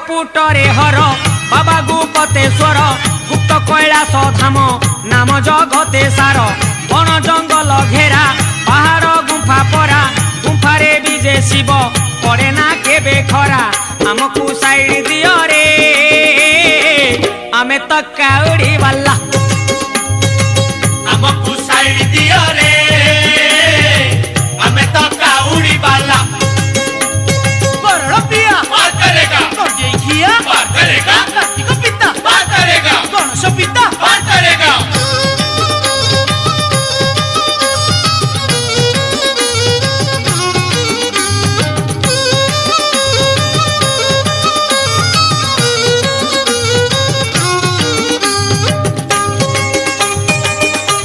पुटरे हर बाबा गुपतेश्वर गुप्त कैलास धाम नाम जगते सार बन जंगल घेरा पहाड़ गुंफा परा गुंफारे विजे शिव पड़े ना केबे खरा आमको साइड दियो रे आमे तो काउड़ी वाला आमको साइड दियो रे आमे तो काउड़ी वाला बरड़ पिया बात करेगा गंजेई खिया बात करेगा कार्तिक पिता बात करेगा गणेश पिता